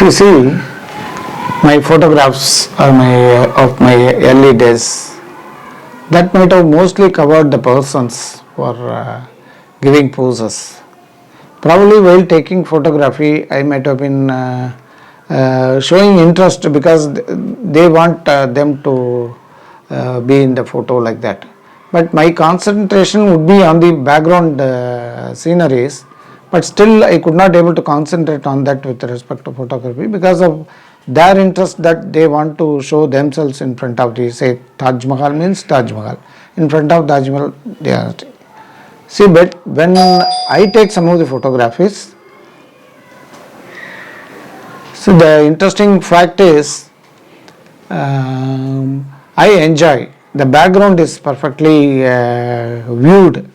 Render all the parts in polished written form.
If you see my photographs of my early days, that might have mostly covered the persons for giving poses. Probably while taking photography, I might have been showing interest because they want them to be in the photo like that. But my concentration would be on the background sceneries, but still I could not able to concentrate on that with respect to photography because of their interest that they want to show themselves in front of the, say, Taj Mahal means Taj Mahal. In front of Taj Mahal, they are. See, but when I take some of the photographies, so the interesting fact is, I enjoy. The background is perfectly viewed,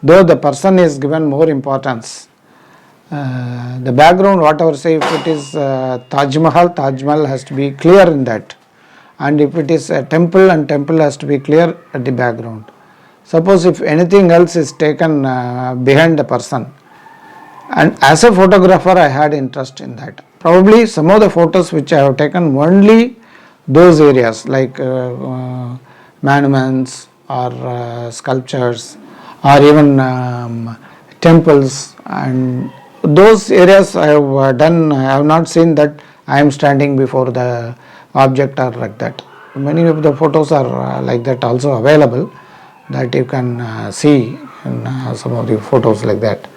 though the person is given more importance. The background, whatever say, if it is Taj Mahal has to be clear in that. And if it is a temple, and temple has to be clear at the background. Suppose if anything else is taken behind the person, and as a photographer I had interest in that. Probably some of the photos which I have taken only those areas like monuments or sculptures or even temples, and those areas I have done. I have not seen that I am standing before the object or like that. Many of the photos are like that also available, that you can see in some of the photos like that.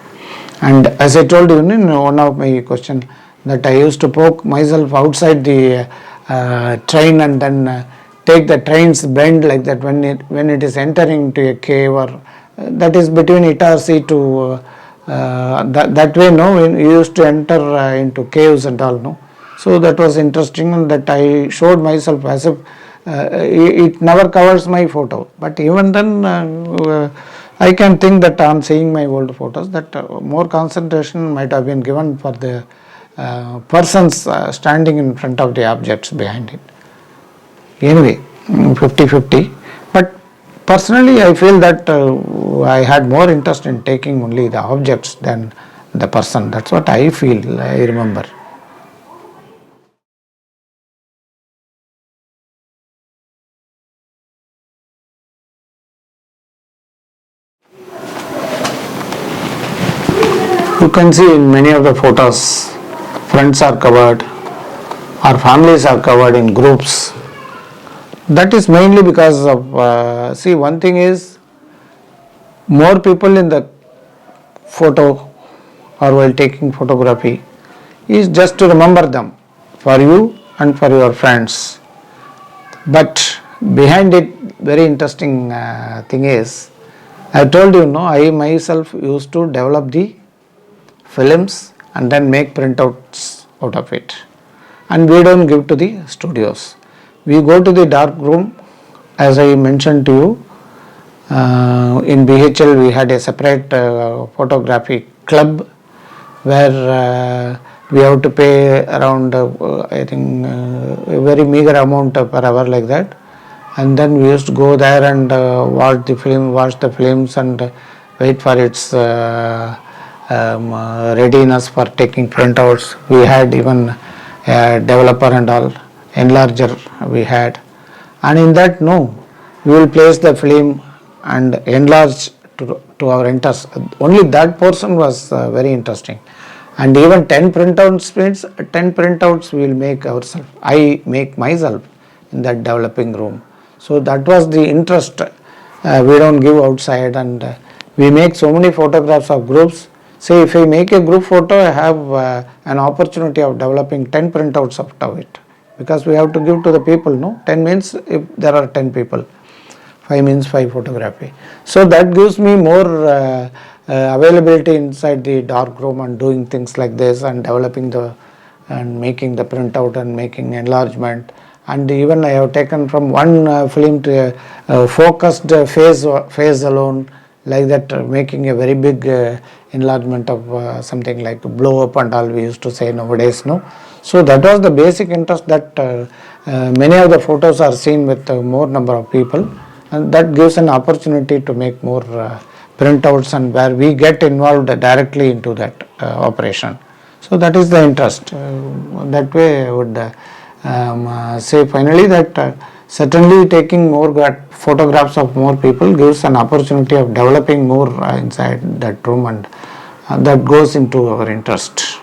And as I told you in one of my question, that I used to poke myself outside the train and then take the train's bend like that when it is entering to a cave, or that is between Itarsi to that way, no, when you used to enter into caves and all, no. So that was interesting, and that I showed myself as if it never covers my photo, but even then I can think that I am seeing my old photos, that more concentration might have been given for the persons standing in front of the objects behind it. Anyway, 50-50, but personally I feel that I had more interest in taking only the objects than the person. That's what I feel, I remember. You can see in many of the photos, friends are covered or families are covered in groups. That is mainly because of, see, one thing is, more people in the photo or while taking photography is just to remember them for you and for your friends. But behind it, very interesting thing is, I told you, no, I myself used to develop the films and then make printouts out of it, and we don't give to the studios. We go to the dark room, as I mentioned to you. In BHL we had a separate photography club where we have to pay around I think a very meager amount per hour like that, and then we used to go there and watch the films and wait for its readiness for taking printouts. We had even a developer and all, enlarger we had, and in that, no, we will place the film and enlarge to our interest. Only that portion was very interesting, and even 10 printouts means 10 printouts we will make ourselves. I make myself in that developing room. So that was the interest. We don't give outside, and we make so many photographs of groups. Say if I make a group photo, I have an opportunity of developing 10 printouts out of it, because we have to give to the people, no? 10 means if there are 10 people, 5 means 5 photography. So that gives me more availability inside the dark room and doing things like this and developing and making the printout and making enlargement. And even I have taken from one film to a focused phase alone, like that, making a very big enlargement of something like blow up and all we used to say nowadays, no. So that was the basic interest, that many of the photos are seen with more number of people, and that gives an opportunity to make more printouts, and where we get involved directly into that operation. So that is the interest. That way I would say finally that certainly taking more photographs of more people gives an opportunity of developing more inside that room, and that goes into our interest.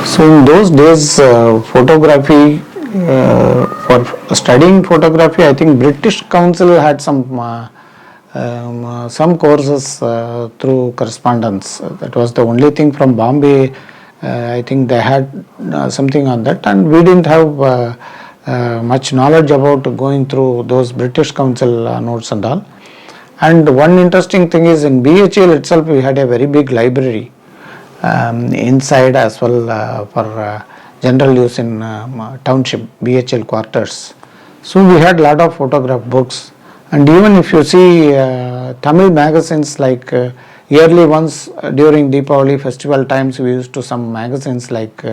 So in those days, photography, for studying photography, I think British Council had some courses through correspondence. That was the only thing from Bombay. I think they had something on that, and we didn't have much knowledge about going through those British Council notes and all. And one interesting thing is in BHL itself, we had a very big library inside as well for general use in township BHL quarters. So we had lot of photograph books, and even if you see Tamil magazines like yearly once during Deepavali festival times, we used to some magazines like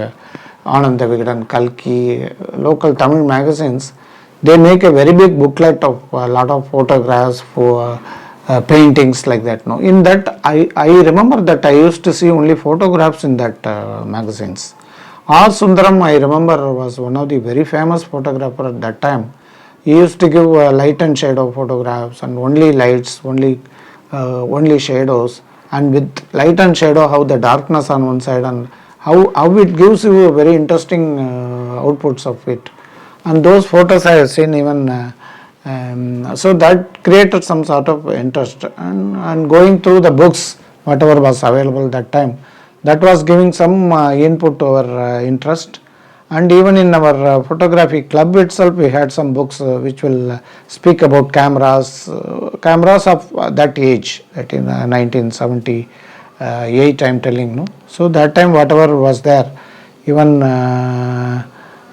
Ananda Vigadan, Kalki, local Tamil magazines. They make a very big booklet of a lot of photographs for paintings like that. No, in that I remember that I used to see only photographs in that magazines. R. Sundaram, I remember, was one of the very famous photographer at that time. He used to give light and shadow photographs, and only lights, only shadows, and with light and shadow how the darkness on one side, and how it gives you a very interesting outputs of it. And those photos I have seen even so that created some sort of interest, and going through the books whatever was available that time, that was giving some input to our interest. And even in our photography club itself, we had some books which will speak about cameras of that age, that in 1978 I am telling. No, so that time whatever was there, even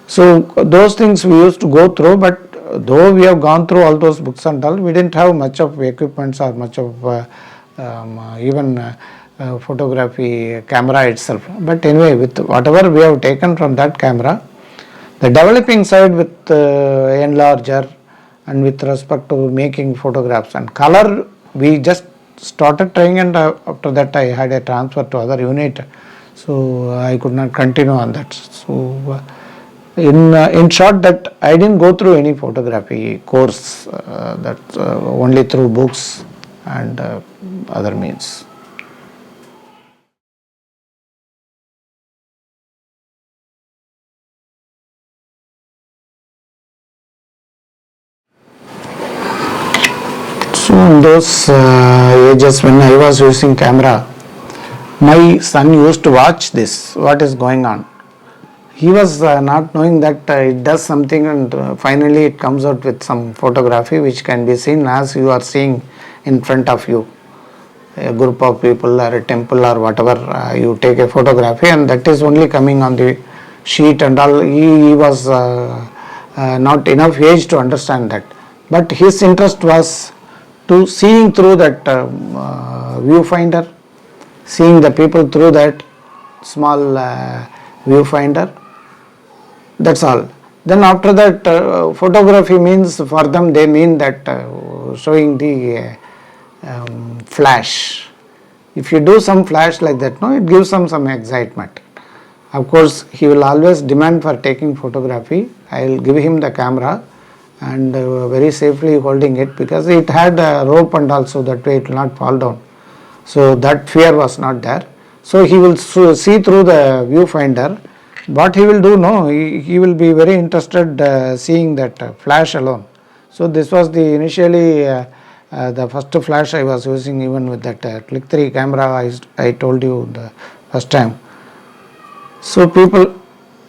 so those things we used to go through. But though we have gone through all those books and all, we didn't have much of equipments or much of even photography camera itself. But anyway, with whatever we have taken from that camera, the developing side with enlarger and with respect to making photographs and color, we just started trying, and after that I had a transfer to other unit, so I could not continue on that. So in short, that I didn't go through any photography course, that only through books and other means. So in those ages when I was using camera, my son used to watch this, what is going on. He was not knowing that it does something, and finally it comes out with some photography which can be seen as you are seeing in front of you. A group of people or a temple or whatever, you take a photography, and that is only coming on the sheet and all. He was not enough age to understand that, but his interest was to seeing through that viewfinder, seeing the people through that small viewfinder. That's all. Then after that, photography means for them, they mean that showing the flash. If you do some flash like that, no, it gives them some excitement. Of course, he will always demand for taking photography. I will give him the camera, and very safely holding it, because it had a rope and also that way it will not fall down. So that fear was not there. So he will see through the viewfinder. What he will do, no, he will be very interested seeing that flash alone. So this was the initially the first flash I was using, even with that Click 3 camera I told you the first time. So people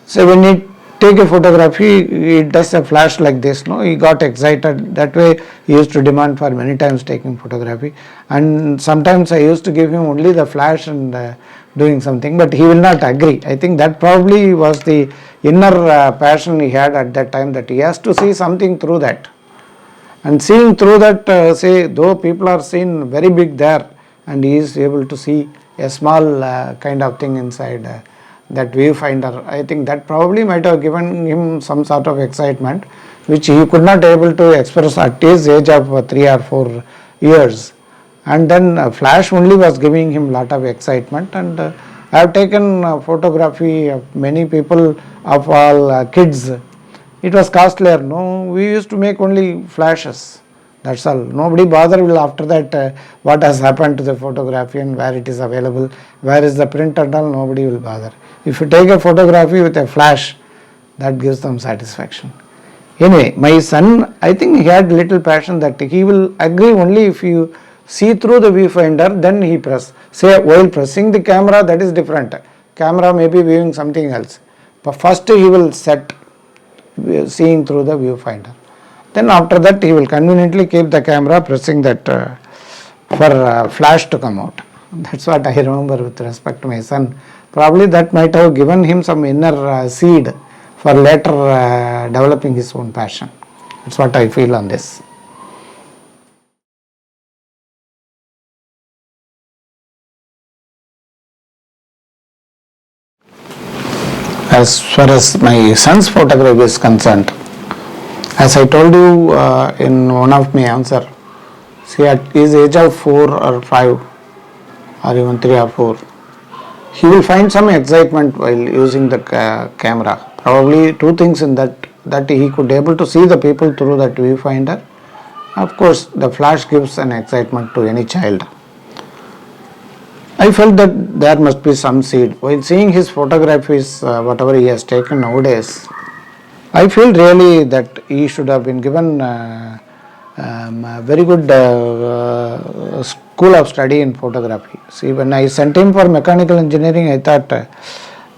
say when he take a photography, it does a flash like this, no, he got excited. That way he used to demand for many times taking photography, and sometimes I used to give him only the flash and doing something, but he will not agree. I think that probably was the inner passion he had at that time, that he has to see something through that. And seeing through that, say though people are seen very big there, and he is able to see a small kind of thing inside that viewfinder. I think that probably might have given him some sort of excitement. which he could not able to express at his age of 3 or 4 years. And then flash only was giving him lot of excitement. And I have taken photography of many people, of all kids. It was costlier. No, we used to make only flashes. That's all. Nobody bother will after that what has happened to the photography and where it is available, where is the print and all. Nobody will bother. If you take a photography with a flash, that gives them satisfaction. Anyway, my son, I think he had little passion that he will agree only if you see through the viewfinder, then he press. Say while pressing the camera, that is different. Camera may be viewing something else. But first he will set seeing through the viewfinder. Then after that he will conveniently keep the camera pressing that for flash to come out. That's what I remember with respect to my son. Probably that might have given him some inner seed for later developing his own passion. That's what I feel on this. As far as my son's photography is concerned, as I told you in one of my answer, see at his age of 4 or 5 or even 3 or 4, he will find some excitement while using the camera. Probably two things in that he could able to see the people through that viewfinder. Of course, the flash gives an excitement to any child. I felt that there must be some seed. While seeing his photographies, whatever he has taken nowadays, I feel really that he should have been given a very good school of study in photography. See, when I sent him for mechanical engineering, I thought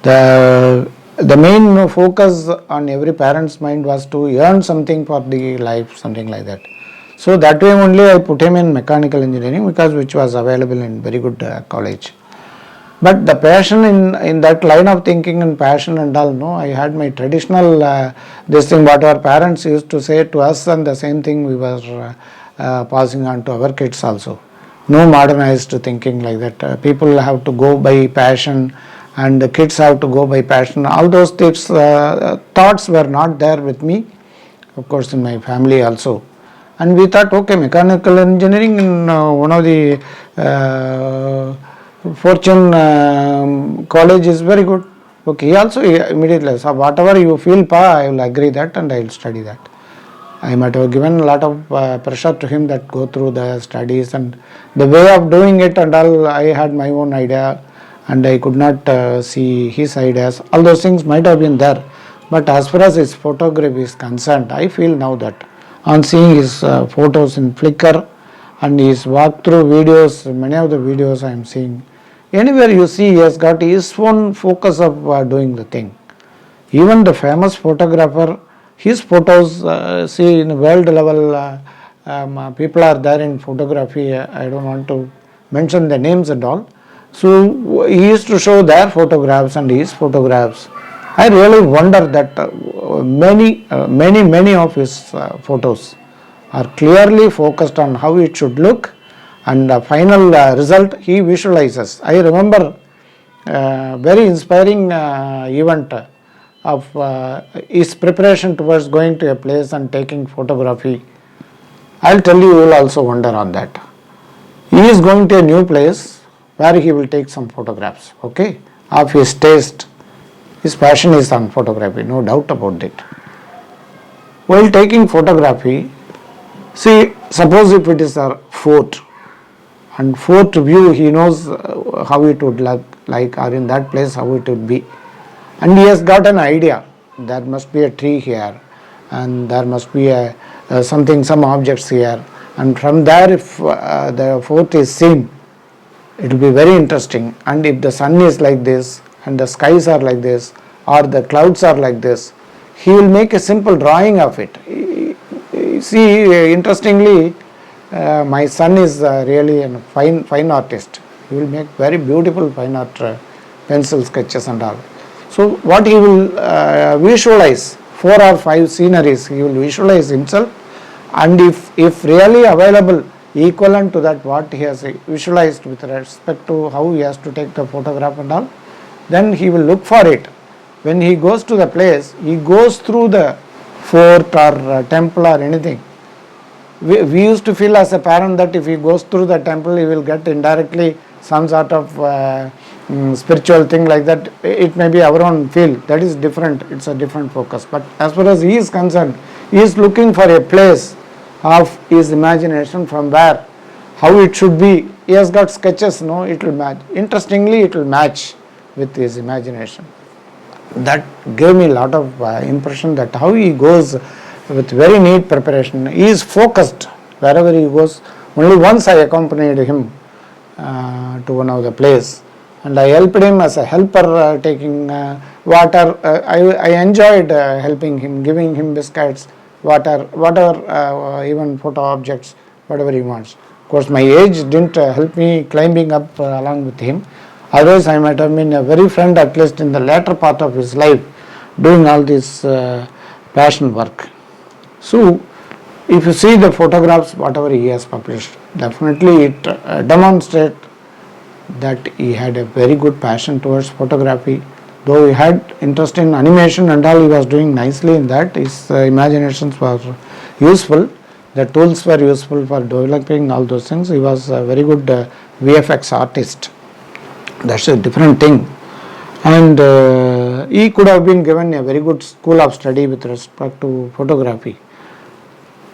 the main focus on every parent's mind was to earn something for the life, something like that. So that way only I put him in mechanical engineering, because which was available in very good college. But the passion in that line of thinking and passion and all, no, I had my traditional this thing what our parents used to say to us, and the same thing we were passing on to our kids also. No modernized thinking like that. People have to go by passion and the kids have to go by passion. All those things, thoughts were not there with me, of course in my family also. And we thought, okay, mechanical engineering in one of the Fortune college is very good. Okay, he also immediately, so whatever you feel, I will agree that and I will study that. I might have given a lot of pressure to him that go through the studies and the way of doing it and all. I had my own idea and I could not see his ideas. All those things might have been there. But as far as his photography is concerned, I feel now that on seeing his photos in Flickr and his walkthrough videos, many of the videos I am seeing, anywhere you see he has got his own focus of doing the thing. Even the famous photographer, his photos, see in world level people are there in photography. I don't want to mention the names and all. So he used to show their photographs and his photographs. I really wonder that many of his photos are clearly focused on how it should look, and the final result he visualizes. I remember very inspiring event of his preparation towards going to a place and taking photography. I'll tell you, you will also wonder on that. He is going to a new place where he will take some photographs, okay, of his taste. His passion is on photography, no doubt about it. While taking photography, see, suppose if it is a fort, and fort view, he knows how it would look like, or in that place how it would be. And he has got an idea, there must be a tree here, and there must be some objects here. And from there, if the fort is seen, it will be very interesting. And if the sun is like this, and the skies are like this, or the clouds are like this, he will make a simple drawing of it. See, interestingly, my son is really a fine artist. He will make very beautiful fine art pencil sketches and all. So what he will visualize, 4 or 5 sceneries, he will visualize himself, and if really available, equivalent to that what he has visualized with respect to how he has to take the photograph and all, then he will look for it. When he goes to the place, he goes through the fort or temple or anything. We used to feel as a parent that if he goes through the temple, he will get indirectly some sort of spiritual thing like that. It may be our own feel. That is different. It's a different focus. But as far as he is concerned, he is looking for a place of his imagination from where, how it should be. He has got sketches, no, it will match. Interestingly, it will match with his imagination. That gave me a lot of impression that how he goes with very neat preparation. He is focused wherever he goes. Only once I accompanied him to one of the place, and I helped him as a helper, taking water. I enjoyed helping him, giving him biscuits, water, whatever, even photo objects, whatever he wants. Of course, my age didn't help me climbing up along with him. Otherwise, I might have been a very friend, at least in the latter part of his life, doing all this passion work. So, if you see the photographs, whatever he has published, definitely it demonstrates that he had a very good passion towards photography. Though he had interest in animation and all, he was doing nicely in that. His imaginations were useful. The tools were useful for developing all those things. He was a very good VFX artist. That's a different thing. And he could have been given a very good school of study with respect to photography.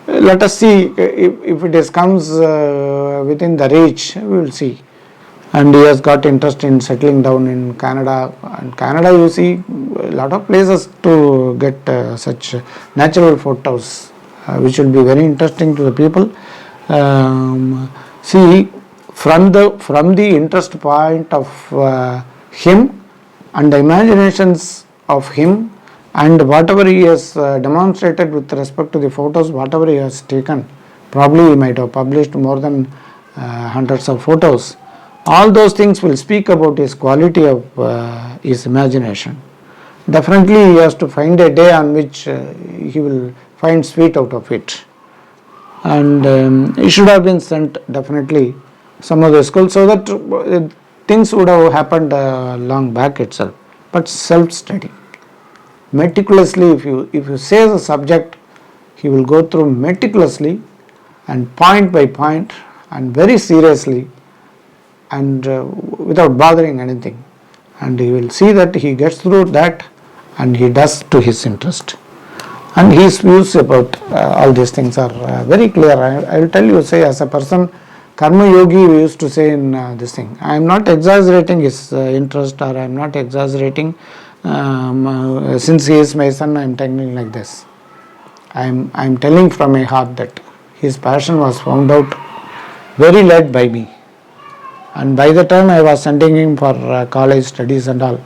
Let us see if it comes within the reach, we will see. And he has got interest in settling down in Canada. And Canada, you see a lot of places to get such natural photos, which will be very interesting to the people. See, from the interest point of him and the imaginations of him, and whatever he has demonstrated with respect to the photos, whatever he has taken, probably he might have published more than hundreds of photos. All those things will speak about his quality of his imagination. Definitely he has to find a day on which he will find sweet out of it. And he should have been sent definitely some of the schools, so that things would have happened long back itself. But self-study. Meticulously, if you say the subject, he will go through meticulously and point by point and very seriously, and without bothering anything, and he will see that he gets through that and he does to his interest. And his views about all these things are very clear. I will tell you, say, as a person, Karma Yogi, we used to say in this thing. I am not exaggerating his interest, or I am not exaggerating. Since he is my son, I am telling like this. I am telling from my heart that his passion was found out very late by me. And by the time I was sending him for college studies and all,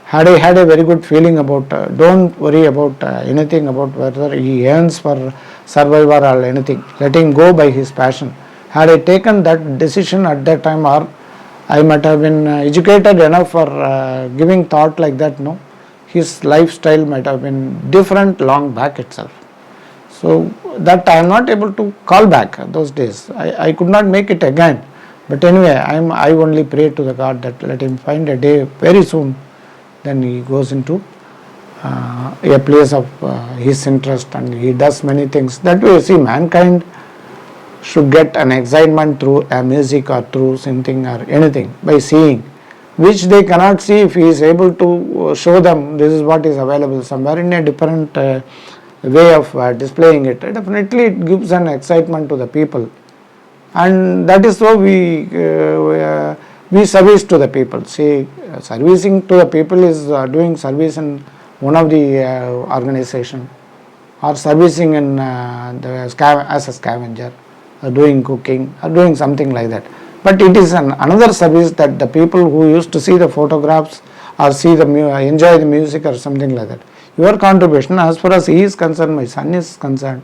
had I had a very good feeling about, don't worry about anything about whether he earns for survival or anything. Let him go by his passion. Had I taken that decision at that time, or I might have been educated enough for giving thought like that, no, his lifestyle might have been different long back itself. So that I am not able to call back those days. I could not make it again. But anyway, I only pray to the God that let him find a day very soon. Then he goes into a place of his interest, and he does many things. That way, see, mankind should get an excitement through a music or through something or anything by seeing, which they cannot see if he is able to show them this is what is available somewhere in a different way of displaying it. Definitely it gives an excitement to the people, and that is how we service to the people. See, servicing to the people is doing service in one of the organization, or servicing in as a scavenger, or doing cooking, or doing something like that. But it is another service that the people who used to see the photographs or see the enjoy the music or something like that. Your contribution, as far as he is concerned, my son is concerned,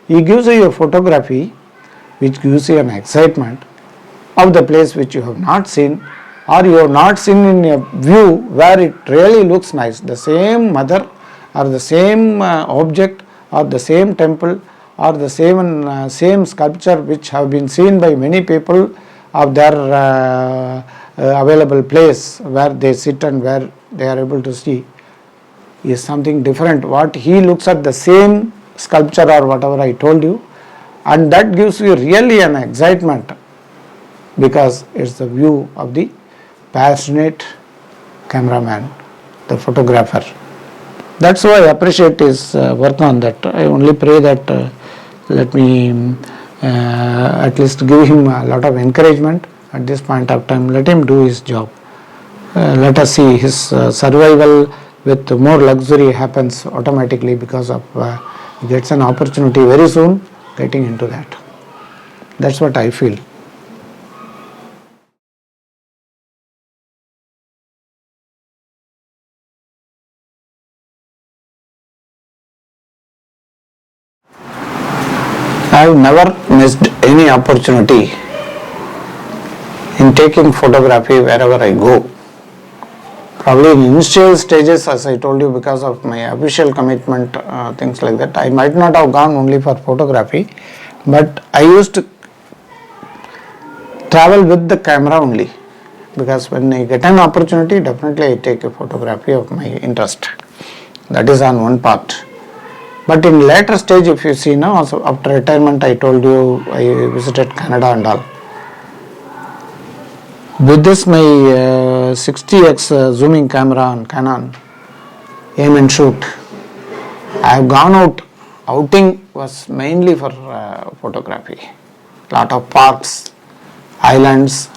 he gives you a photography which gives you an excitement of the place which you have not seen, or you have not seen in a view where it really looks nice. The same mother, or the same object, or the same temple, or the same sculpture which have been seen by many people of their available place where they sit and where they are able to see. is something different. What he looks at the same sculpture or whatever I told you, and that gives you really an excitement because it's the view of the passionate cameraman, the photographer. That's why I appreciate his work on that. I only pray that let me at least give him a lot of encouragement at this point of time. Let him do his job. Let us see his survival with more luxury happens automatically because of he gets an opportunity very soon getting into that. That's what I feel. I have never missed any opportunity in taking photography wherever I go. Probably in initial stages, as I told you, because of my official commitment, things like that, I might not have gone only for photography, but I used to travel with the camera only, because when I get an opportunity, definitely I take a photography of my interest. That is on one part. But in later stage, if you see now, also after retirement, I told you I visited Canada and all. With this my 60x zooming camera on Canon, aim and shoot, I have gone out. Outing was mainly for photography. Lot of parks, islands,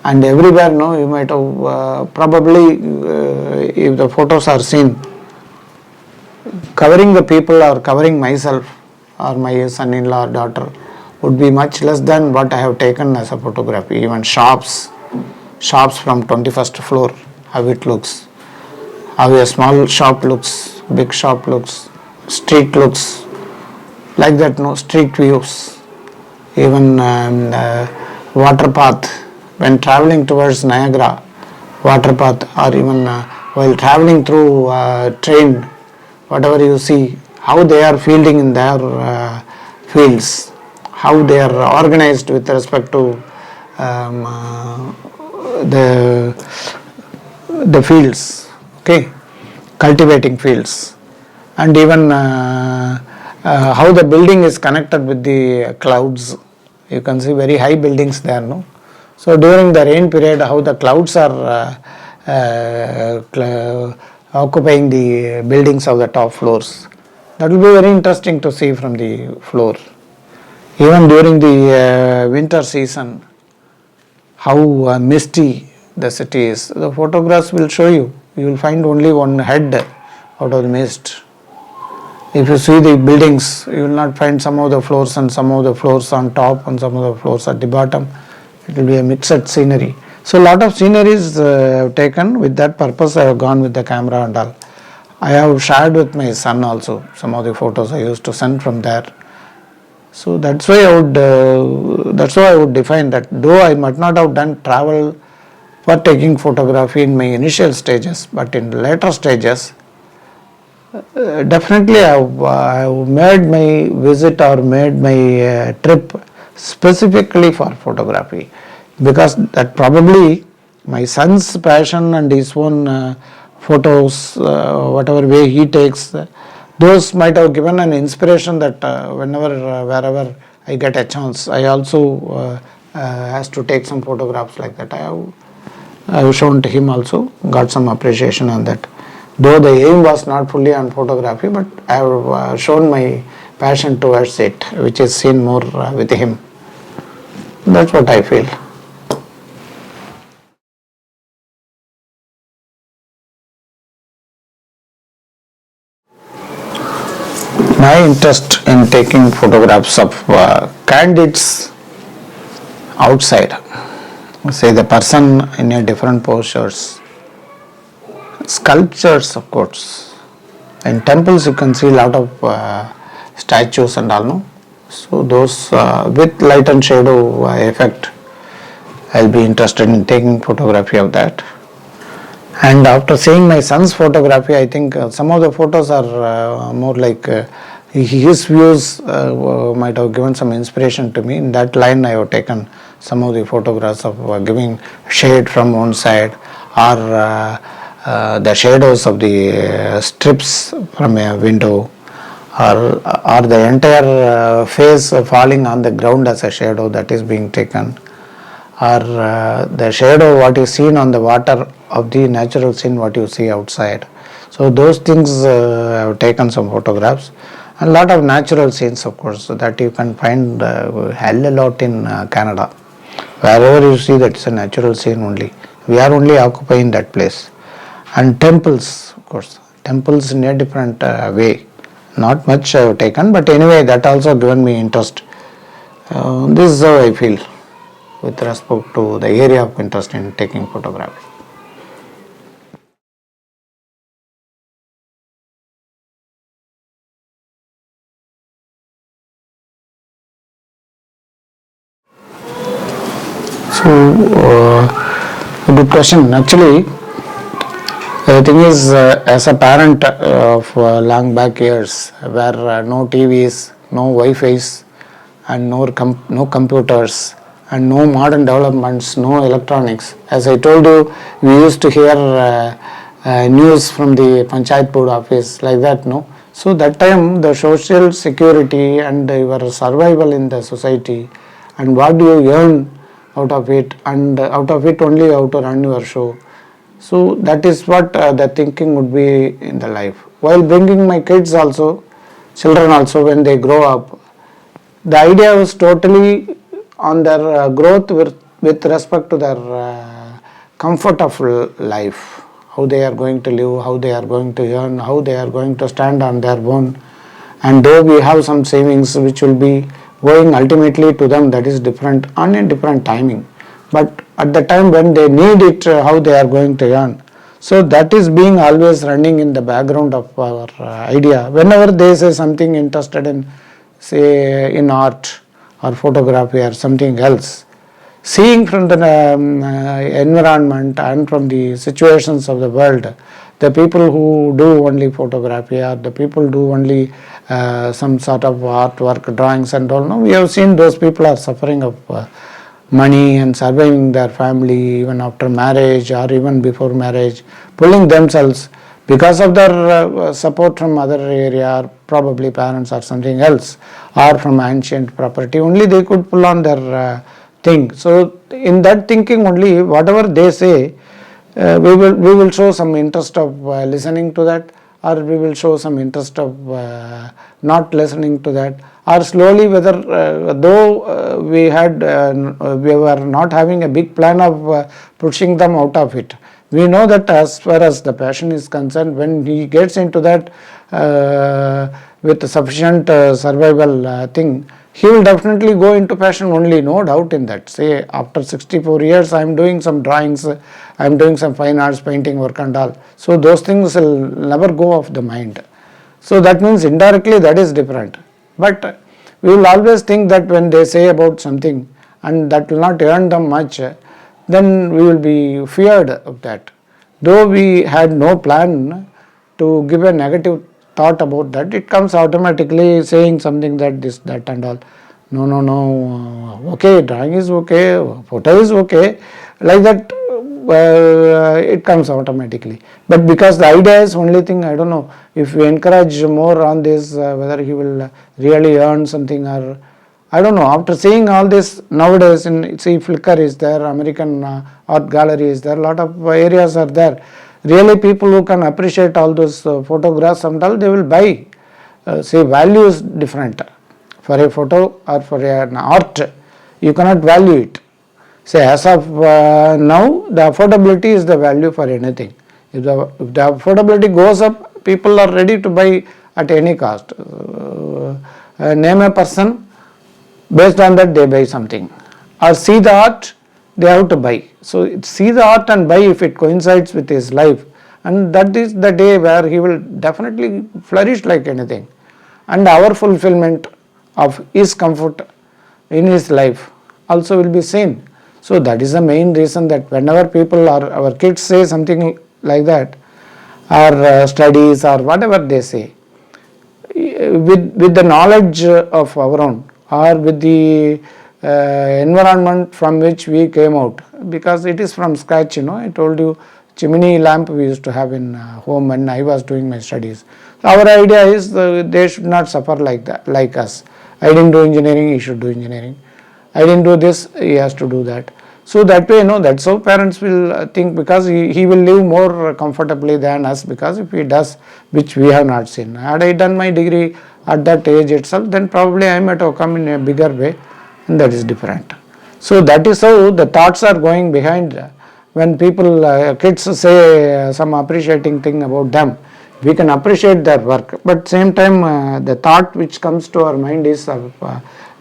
and everywhere. No, you might have probably if the photos are seen, covering the people or covering myself or my son-in-law or daughter would be much less than what I have taken as a photography. Even shops from 21st floor, how it looks, how a small shop looks, big shop looks, street looks, like that, no, street views, even water path, when traveling towards Niagara, water path, or even while traveling through train, whatever you see, how they are fielding in their fields, how they are organized with respect to the fields, okay, cultivating fields, and even how the building is connected with the clouds. You can see very high buildings there, no? So during the rain period, how the clouds are occupying the buildings of the top floors. That will be very interesting to see from the floor. Even during the winter season, how misty the city is. The photographs will show you. You will find only one head out of the mist. If you see the buildings, you will not find some of the floors and some of the floors on top and some of the floors at the bottom. It will be a mixed scenery. So a lot of sceneries I have taken. With that purpose I have gone with the camera and all. I have shared with my son also some of the photos I used to send from there. So that's why I would define that though I might not have done travel for taking photography in my initial stages, but in later stages, definitely I have made my visit or made my trip specifically for photography, because that probably my son's passion and his own photos, whatever way he takes, those might have given an inspiration that wherever I get a chance, I also has to take some photographs like that. I have shown to him also, got some appreciation on that. Though the aim was not fully on photography, but I have shown my passion towards it, which is seen more with him. That's what I feel. My interest in taking photographs of candidates outside, say the person in a different postures, sculptures of course. In temples you can see a lot of statues and all, no? So those with light and shadow effect, I'll be interested in taking photography of that. And after seeing my son's photography, I think some of the photos are more like his views might have given some inspiration to me. In that line, I have taken some of the photographs of giving shade from one side, or the shadows of the strips from a window, or the entire face falling on the ground as a shadow that is being taken, or the shadow what is seen on the water of the natural scene what you see outside. So those things I have taken some photographs, and lot of natural scenes of course that you can find hell a lot in Canada. Wherever you see, that is a natural scene only. We are only occupying that place. And temples, of course, temples in a different way. Not much I have taken, but anyway that also given me interest. This is how I feel with respect to the area of interest in taking photography. So, good question. Actually, the thing is, as a parent of long back years, where no TVs, no Wi-Fi's, and no computers, and no modern developments, no electronics. As I told you, we used to hear news from the Panchayat Board office like that, no? So that time the social security and your survival in the society, and what do you earn out of it, and out of it only how to run your show. So that is what the thinking would be in the life. While bringing my kids also, children also, when they grow up, the idea was totally on their growth with respect to their comfort of life, how they are going to live, how they are going to earn, how they are going to stand on their own. And though we have some savings which will be going ultimately to them, that is different on a different timing. But at the time when they need it, how they are going to earn. So that is being always running in the background of our idea. Whenever they say something interested in, say in art or photography or something else, seeing from the environment and from the situations of the world, the people who do only photography or the people do only some sort of artwork, drawings and all, no, we have seen those people are suffering of money and surviving their family even after marriage or even before marriage, pulling themselves because of their support from other area, or probably parents or something else, or from ancient property, only they could pull on their thing. So in that thinking only, whatever they say, we will show some interest of listening to that, or we will show some interest of not listening to that, or slowly whether though we were not having a big plan of pushing them out of it. We know that as far as the passion is concerned, when he gets into that with sufficient survival thing, he will definitely go into passion only, no doubt in that. Say after 64 years I am doing some drawings, I am doing some fine arts, painting work and all. So those things will never go off the mind. So that means indirectly that is different. But we will always think that when they say about something and that will not earn them much, then we will be feared of that. Though we had no plan to give a negative thought about that, it comes automatically saying something that this, that and all. No, okay, drawing is okay, photo is okay, like that it comes automatically. But because the idea is only thing, I don't know, if we encourage more on this, whether he will really earn something, or I don't know. After seeing all this nowadays, in see Flickr is there, American art gallery is there, a lot of areas are there. Really people who can appreciate all those photographs and all, they will buy. Say value is different. For a photo or for an art, you cannot value it. Say as of now, the affordability is the value for anything. If the affordability goes up, people are ready to buy at any cost. Name a person, based on that they buy something, or see the art, they have to buy. So see the art and buy if it coincides with his life, and that is the day where he will definitely flourish like anything, and our fulfillment of his comfort in his life also will be seen. So that is the main reason that whenever people or our kids say something like that, or studies or whatever they say, with the knowledge of our own, or with the environment from which we came out, because it is from scratch, I told you, chimney lamp we used to have in home when I was doing my studies. Our idea is they should not suffer like that, like us. I didn't do engineering, he should do engineering. I didn't do this, he has to do that. So that way, that's how parents will think, because he will live more comfortably than us, because if he does, which we have not seen. Had I done my degree at that age itself, then probably I might have come in a bigger way, and that is different. So that is how the thoughts are going behind when people, kids say some appreciating thing about them. We can appreciate their work, but same time the thought which comes to our mind is of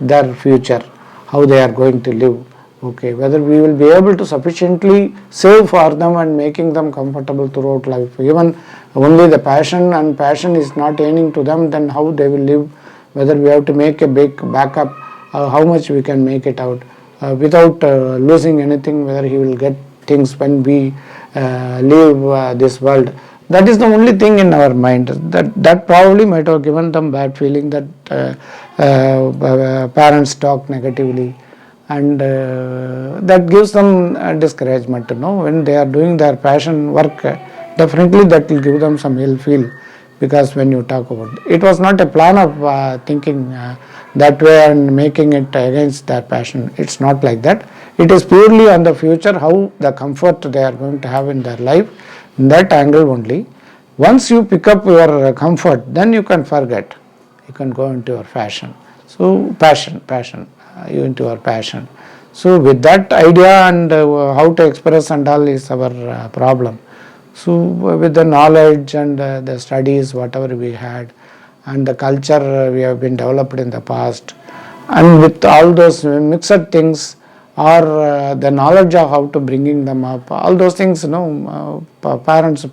their future, how they are going to live. Okay, whether we will be able to sufficiently save for them and making them comfortable throughout life. Even only the passion, and passion is not earning to them, then how they will live, whether we have to make a big backup, how much we can make it out without losing anything, whether he will get things when we leave this world. That is the only thing in our mind. That probably might have given them bad feeling, that parents talk negatively, and that gives them discouragement. When they are doing their passion work, definitely that will give them some ill feel, because when you talk about it, was not a plan of thinking that way and making it against their passion. It's not like that. It is purely on the future, how the comfort they are going to have in their life. In that angle only. Once you pick up your comfort, then you can forget. You can go into your passion. So passion, you into your passion. So with that idea and how to express and all is our problem. So with the knowledge and the studies, whatever we had, and the culture we have been developed in the past, and with all those mixed things, or the knowledge of how to bringing them up, all those things,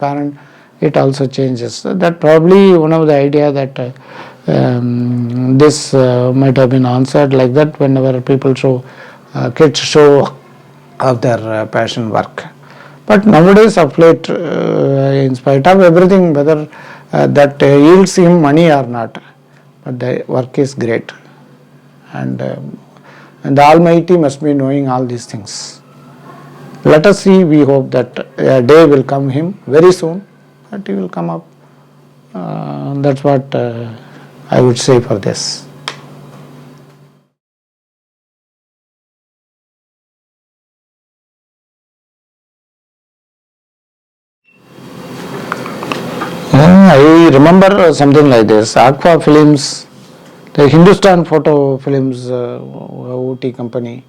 parent, it also changes. So that probably one of the idea that this might have been answered like that whenever people show, kids show of their passion work. But nowadays of late, in spite of everything, whether that yields him money or not, but the work is great. And the Almighty must be knowing all these things. Let us see, we hope that a day will come him very soon, that he will come up. That's what I would say for this. I remember something like this. Aqua Films, the Hindustan Photo Films OT company.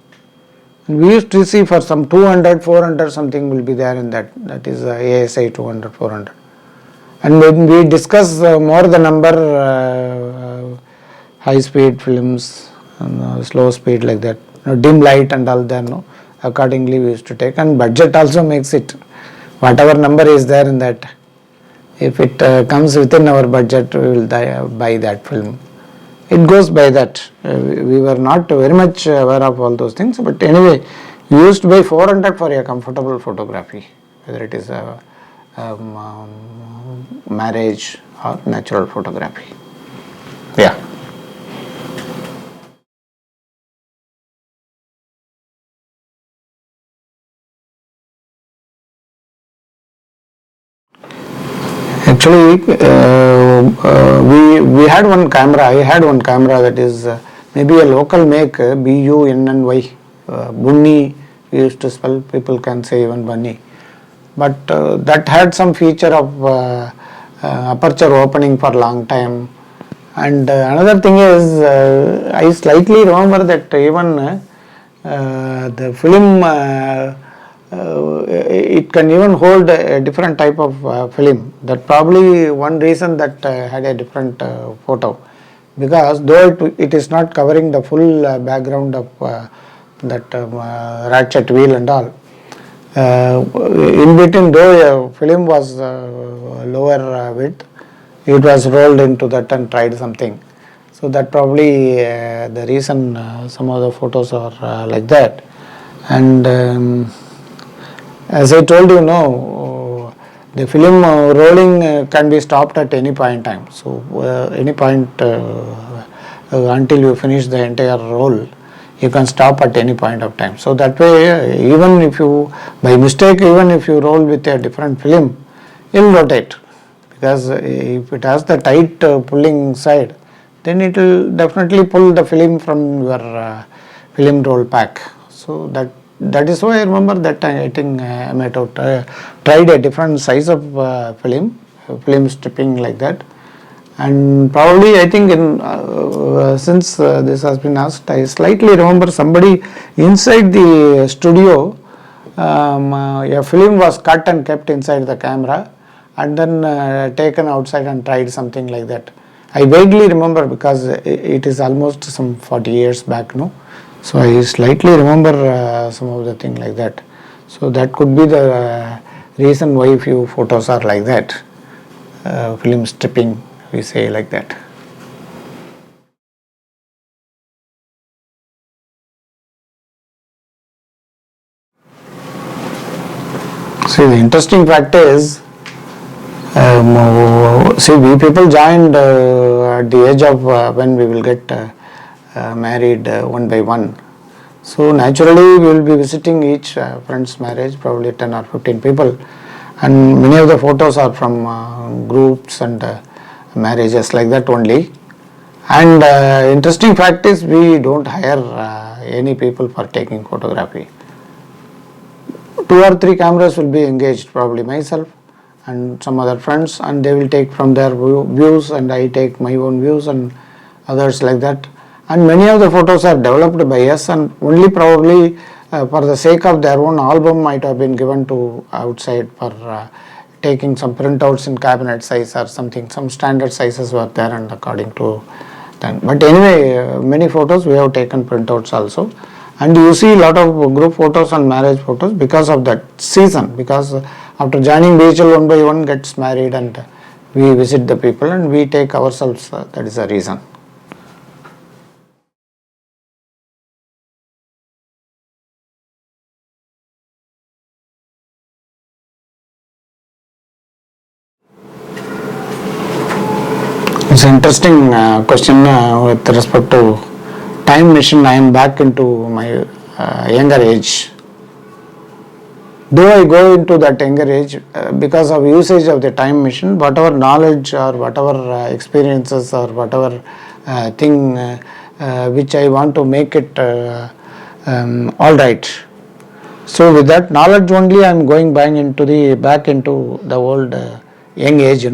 And we used to see for some 200, 400 something will be there in that. That is ASI 200, 400. And when we discuss more the number, high speed films, slow speed like that, dim light and all there, accordingly we used to take. And budget also makes it. Whatever number is there in that, if it comes within our budget, we will buy that film. It goes by that. We were not very much aware of all those things, but anyway, we used to buy 400 for a comfortable photography, whether it is a marriage or natural photography. Yeah. Actually, we had one camera. I had one camera that is maybe a local make, BUNNY, Bunny. We used to spell. People can say even Bunny, but that had some feature of aperture opening for long time. And another thing is, I slightly remember that even the film. It can even hold a different type of film. That probably one reason that had a different photo, because though it is not covering the full background of that ratchet wheel and all, in between, though a film was lower width, it was rolled into that and tried something. So that probably the reason some of the photos are like that. And as I told you, the film rolling can be stopped at any point in time. So any point until you finish the entire roll, you can stop at any point of time. So that way, even if you, by mistake, even if you roll with a different film, it will rotate, because if it has the tight pulling side, then it will definitely pull the film from your film roll pack. So that is why I remember that I think I might have tried a different size of film stripping like that. And probably I think since this has been asked, I slightly remember somebody inside the studio, a film was cut and kept inside the camera and then taken outside and tried something like that. I vaguely remember because it is almost some 40 years back, no? So I slightly remember some of the thing like that. So that could be the reason why few photos are like that, film stripping, we say like that. See, the interesting fact is, see, we people joined at the age of when we will get married one by one. So naturally we will be visiting each friend's marriage, probably 10 or 15 people, and many of the photos are from groups and marriages like that only. And interesting fact is, we don't hire any people for taking photography. 2 or 3 cameras will be engaged, probably myself and some other friends, and they will take from their views and I take my own views and others like that. And many of the photos are developed by us, and only probably for the sake of their own album might have been given to outside for taking some printouts in cabinet size or something. Some standard sizes were there, and according to that. But anyway, many photos we have taken printouts also. And you see a lot of group photos and marriage photos because of that season, because after joining BHL, one by one gets married and we visit the people and we take ourselves, that is the reason. It's an interesting question with respect to time machine. I am back into my younger age. Though I go into that younger age, because of usage of the time machine, whatever knowledge or whatever experiences or whatever thing which I want to make it all right. So with that knowledge only, I am going back into the old young age,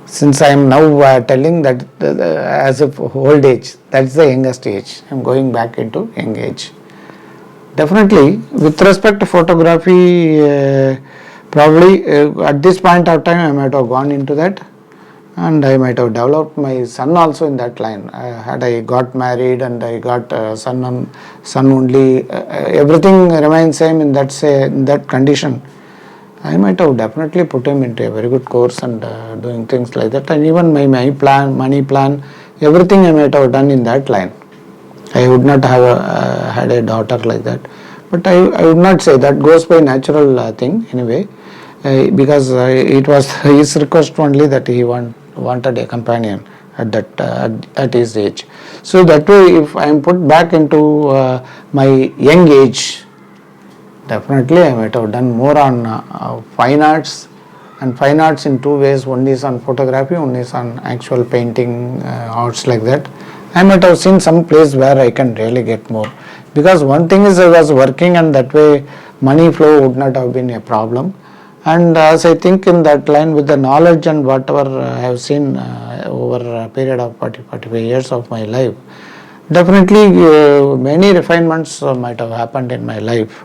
Since I am now telling that as of old age, that's the youngest age. I am going back into young age. Definitely, with respect to photography, probably at this point of time I might have gone into that, and I might have developed my son also in that line. Had I got married and I got son only, everything remains same in that condition. I might have definitely put him into a very good course and doing things like that, and even my money plan, everything I might have done in that line. I would not have had a daughter like that, but I would not say that goes by natural thing anyway, because it was his request only that he wanted a companion at his age. So that way, if I am put back into my young age, definitely I might have done more on fine arts, and fine arts in 2 ways. One is on photography, one is on actual painting arts like that. I might have seen some place where I can really get more, because one thing is I was working, and that way money flow would not have been a problem. And as I think in that line, with the knowledge and whatever I have seen over a period of 45 years of my life, definitely many refinements might have happened in my life.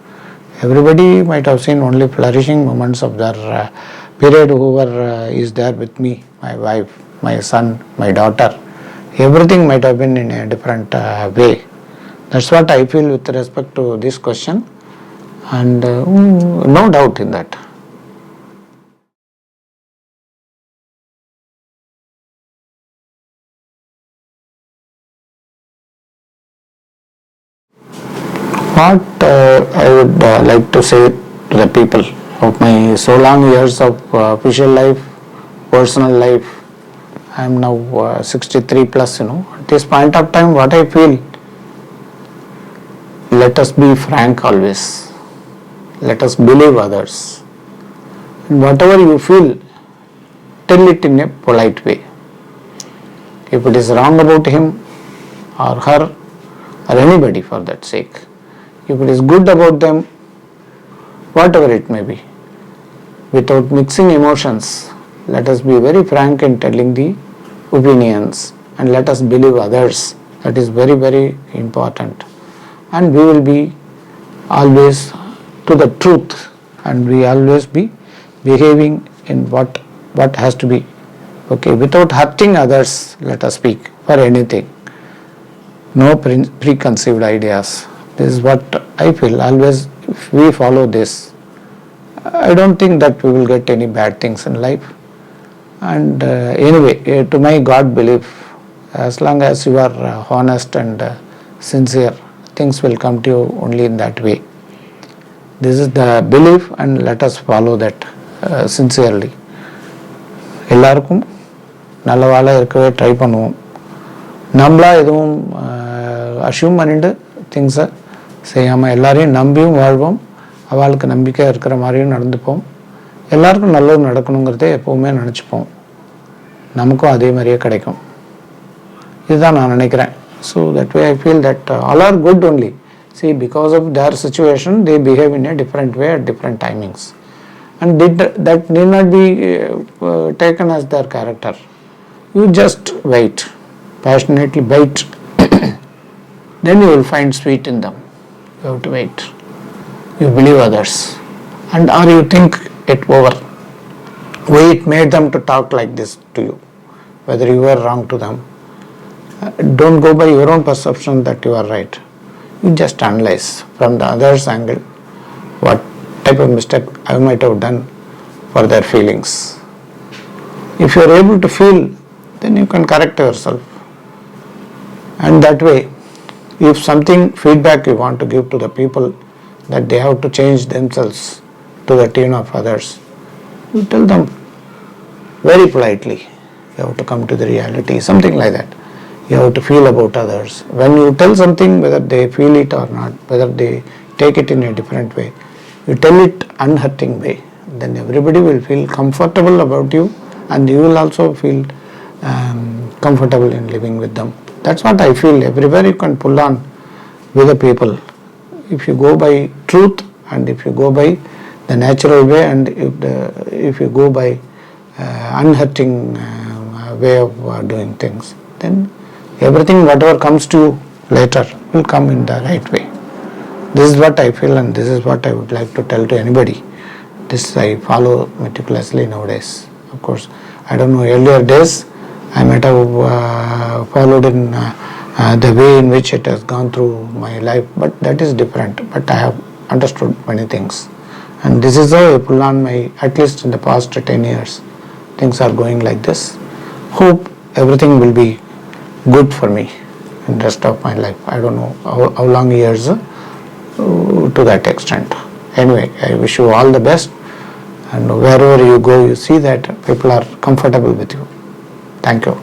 Everybody might have seen only flourishing moments of their period, whoever is there with me, my wife, my son, my daughter. Everything might have been in a different way. That's what I feel with respect to this question, and no doubt in that. What I would like to say to the people of my so long years of official life, personal life, I am now 63 plus, at this point of time, what I feel, let us be frank always. Let us believe others. And whatever you feel, tell it in a polite way. If it is wrong about him or her or anybody for that sake, if it is good about them, whatever it may be, without mixing emotions, let us be very frank in telling the opinions and let us believe others. That is very, very important. And we will be always to the truth and we always be behaving in what has to be. Okay, without hurting others, let us speak for anything. No preconceived ideas. This is what I feel. Always, if we follow this, I don't think that we will get any bad things in life. And anyway, to my God belief, as long as you are honest and sincere, things will come to you only in that way. This is the belief and let us follow that sincerely. எல்லாருக்கும் நல்லவாளாக இருக்கவே try பண்ணுவோம். நம்மளா எதுவும் assume பண்ணிட்டு திங்ஸை செய்யாமல் எல்லாரையும் நம்பியும் வாழ்வோம். அவளுக்கு நம்பிக்கை இருக்கிற மாதிரியும் நடந்துப்போம். எல்லாருக்கும் நல்லது நடக்கணுங்கிறதே எப்போவுமே நினச்சிப்போம். நமக்கும் அதே மாதிரியே கிடைக்கும். இதுதான் நான் நினைக்கிறேன். So that way I feel that all are good only. See, because of their situation, they behave in a different way at different timings. And that need not be taken as their character. You just wait, passionately wait. Then you will find sweet in them. You have to wait. You believe others. And or you think it over. Why it made them to talk like this to you. Whether you were wrong to them. Don't go by your own perception that you are right. You just analyze from the other's angle what type of mistake I might have done for their feelings. If you are able to feel, then you can correct yourself. And that way, if something feedback you want to give to the people that they have to change themselves to the tune of others, you tell them very politely. You have to come to the reality, something like that. You have to feel about others. When you tell something, whether they feel it or not, whether they take it in a different way, you tell it unhurting way, then everybody will feel comfortable about you and you will also feel comfortable in living with them. That's what I feel. Everywhere you can pull on with the people. If you go by truth and if you go by the natural way and if you go by unhurting way of doing things, then everything whatever comes to you later will come in the right way. This is what I feel and this is what I would like to tell to anybody. This I follow meticulously nowadays. Of course, I don't know, earlier days I might have followed in the way in which it has gone through my life, but that is different. But I have understood many things. And this is how I pull on my, at least in the past 10 years, things are going like this. Hope everything will be good for me in the rest of my life. I don't know how long years to that extent. Anyway, I wish you all the best and wherever you go you see that people are comfortable with you. Thank you.